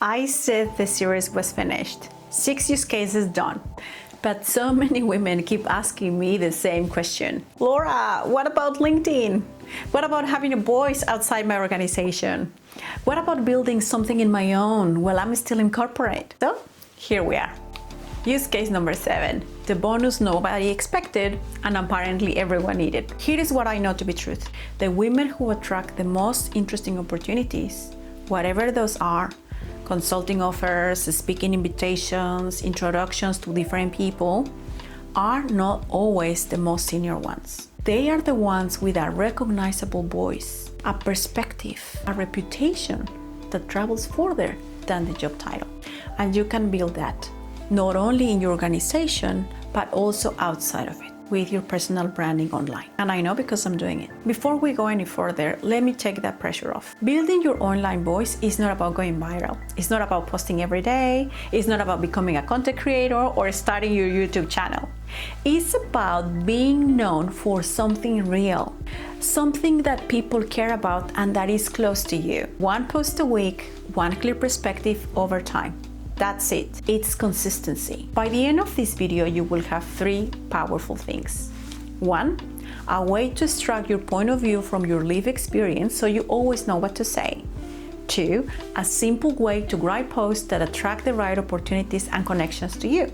I said the series was finished. 6 use cases done. But so many women keep asking me the same question. Laura, what about LinkedIn? What about having a voice outside my organization? What about building something in my own while I'm still in corporate? So here we are. Use case number 7, the bonus nobody expected and apparently everyone needed. Here is what I know to be truth. The women who attract the most interesting opportunities, whatever those are, consulting offers, speaking invitations, introductions to different people, are not always the most senior ones. They are the ones with a recognizable voice, a perspective, a reputation that travels further than the job title. And you can build that not only in your organization, but also outside of it with your personal branding online. And I know because I'm doing it. Before we go any further, let me take that pressure off. Building your online voice is not about going viral. It's not about posting every day. It's not about becoming a content creator or starting your YouTube channel. It's about being known for something real, something that people care about and that is close to you. One post a week, one clear perspective over time. That's it. It's consistency. By the end of this video, you will have 3 powerful things. 1, a way to extract your point of view from your lived experience so you always know what to say. 2, a simple way to write posts that attract the right opportunities and connections to you.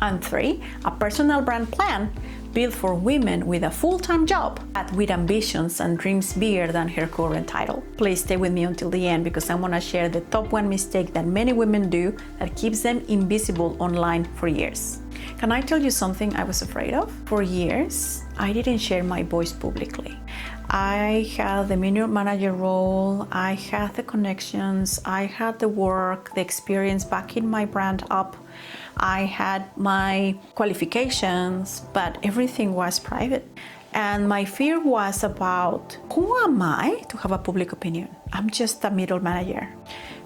And 3, a personal brand plan built for women with a full-time job, but with ambitions and dreams bigger than her current title. Please stay with me until the end because I want to share the top 1 mistake that many women do that keeps them invisible online for years. Can I tell you something I was afraid of? For years, I didn't share my voice publicly. I had the middle manager role, I had the connections, I had the work, the experience backing my brand up. I had my qualifications, but everything was private. And my fear was about, who am I to have a public opinion? I'm just a middle manager.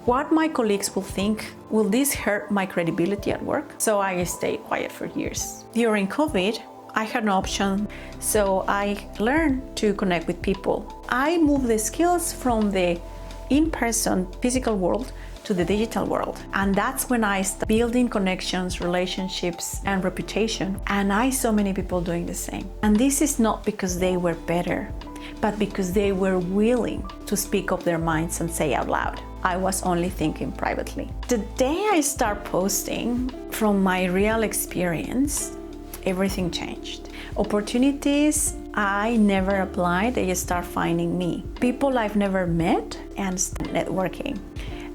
What my colleagues will think, will this hurt my credibility at work? So I stayed quiet for years. During COVID, I had no option, so I learned to connect with people. I moved the skills from the in-person physical world to the digital world. And that's when I started building connections, relationships, and reputation. And I saw many people doing the same. And this is not because they were better, but because they were willing to speak up their minds and say out loud. I was only thinking privately. The day I start posting from my real experience, everything changed. Opportunities I never applied, they start finding me. People I've never met and start networking.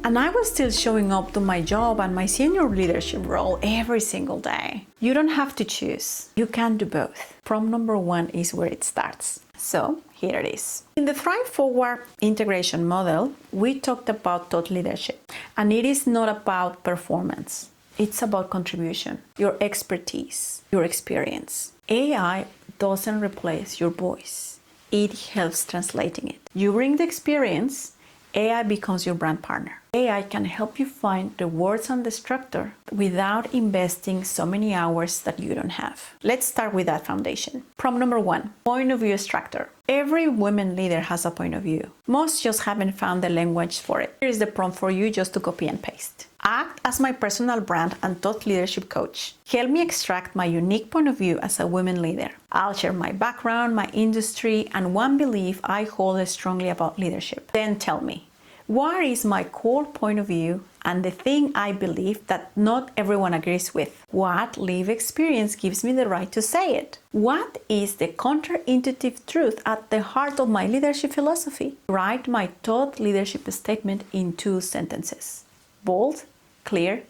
And I was still showing up to my job and my senior leadership role every single day. You don't have to choose. You can do both. Prompt number 1 is where it starts. So here it is. In the Thrive Forward integration model, we talked about thought leadership. And it is not about performance. It's about contribution, your expertise, your experience. AI doesn't replace your voice. It helps translating it. You bring the experience, AI becomes your brand partner. AI can help you find the words and the structure without investing so many hours that you don't have. Let's start with that foundation. Prompt number 1, point of view extractor. Every women leader has a point of view. Most just haven't found the language for it. Here is the prompt for you just to copy and paste. Act as my personal brand and thought leadership coach. Help me extract my unique point of view as a women leader. I'll share my background, my industry, and one belief I hold strongly about leadership. Then tell me, what is my core point of view and the thing I believe that not everyone agrees with? What lived experience gives me the right to say it? What is the counterintuitive truth at the heart of my leadership philosophy? Write my thought leadership statement in 2 sentences. Bold, clear,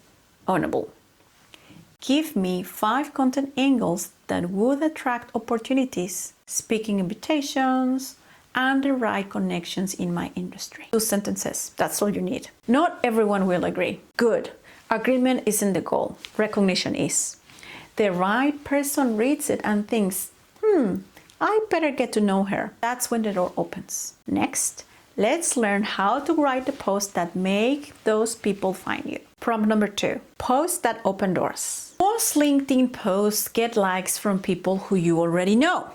ownable. Give me 5 content angles that would attract opportunities, speaking invitations, and the right connections in my industry. 2 sentences, that's all you need. Not everyone will agree. Good. Agreement isn't the goal. Recognition is. The right person reads it and thinks, I better get to know her. That's when the door opens. Next, let's learn how to write the posts that make those people find you. Prompt number 2, posts that open doors. Most LinkedIn posts get likes from people who you already know.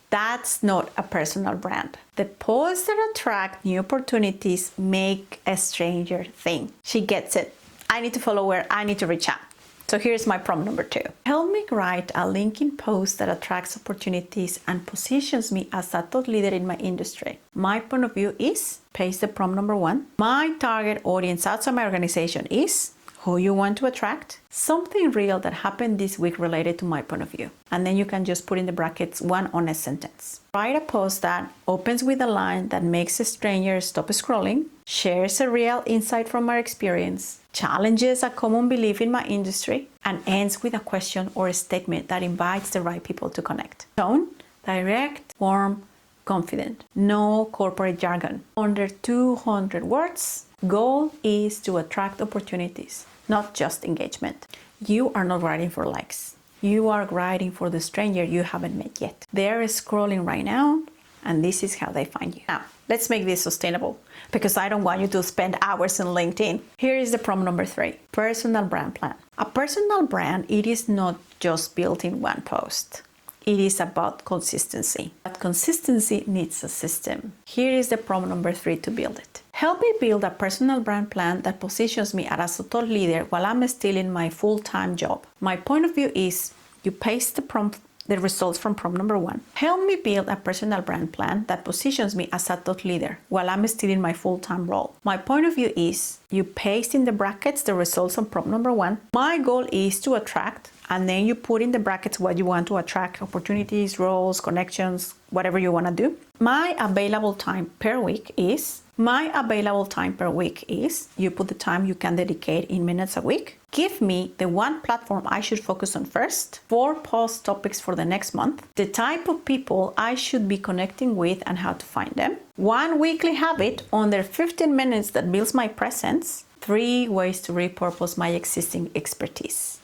That's not a personal brand. The posts that attract new opportunities make a stranger think. She gets it. I need to follow her. I need to reach out. So here's my prompt number 2. Help me write a LinkedIn post that attracts opportunities and positions me as a thought leader in my industry. My point of view is, paste the prompt number 1. My target audience outside my organization is who you want to attract. Something real that happened this week related to my point of view. And then you can just put in the brackets one honest sentence. Write a post that opens with a line that makes a stranger stop scrolling, shares a real insight from our experience, challenges a common belief in my industry, and ends with a question or a statement that invites the right people to connect. Tone, direct, warm, confident. No corporate jargon. Under 200 words. Goal is to attract opportunities, not just engagement. You are not writing for likes. You are writing for the stranger you haven't met yet. They're scrolling right now, and this is how they find you. Now, let's make this sustainable, because I don't want you to spend hours on LinkedIn. Here is the prompt number 3. Personal brand plan. A personal brand, it is not just built in one post. It is about consistency. But consistency needs a system. Here is the prompt number 3 to build it. Help me build a personal brand plan that positions me as a thought leader while I'm still in my full-time job. My point of view is, you paste the results from prompt number 1. Help me build a personal brand plan that positions me as a thought leader while I'm still in my full-time role. My point of view is, you paste in the brackets the results from prompt number 1. My goal is to attract, and then you put in the brackets what you want to attract: opportunities, roles, connections, whatever you want to do. My available time per week is, you put the time you can dedicate in minutes a week. Give me the one platform I should focus on first, 4 post topics for the next month, the type of people I should be connecting with and how to find them, 1 weekly habit under 15 minutes that builds my presence, 3 ways to repurpose my existing expertise.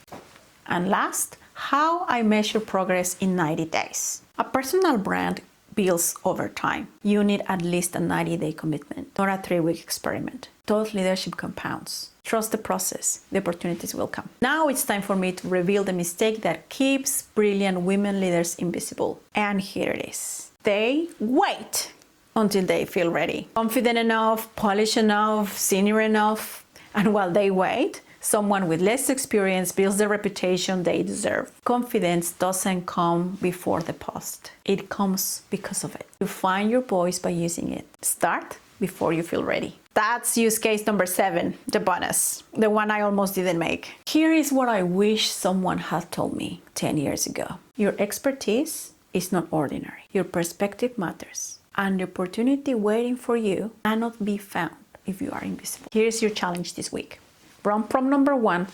And last, how I measure progress in 90 days. A personal brand builds over time. You need at least a 90-day commitment, not a 3-week experiment. Thought leadership compounds. Trust the process. The opportunities will come. Now it's time for me to reveal the mistake that keeps brilliant women leaders invisible. And here it is. They wait until they feel ready, confident enough, polished enough, senior enough. And while they wait, someone with less experience builds the reputation they deserve. Confidence doesn't come before the post. It comes because of it. You find your voice by using it. Start before you feel ready. That's use case number 7, the bonus, the one I almost didn't make. Here is what I wish someone had told me 10 years ago. Your expertise is not ordinary. Your perspective matters. And the opportunity waiting for you cannot be found if you are invisible. Here's your challenge this week. Prompt number 1,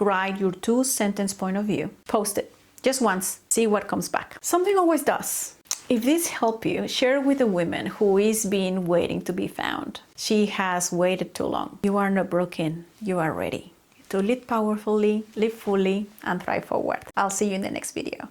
write your 2-sentence point of view. Post it just once, see what comes back. Something always does. If this helped you, share it with a woman who is being waiting to be found. She has waited too long. You are not broken. You are ready to lead powerfully, live fully, and thrive forward. I'll see you in the next video.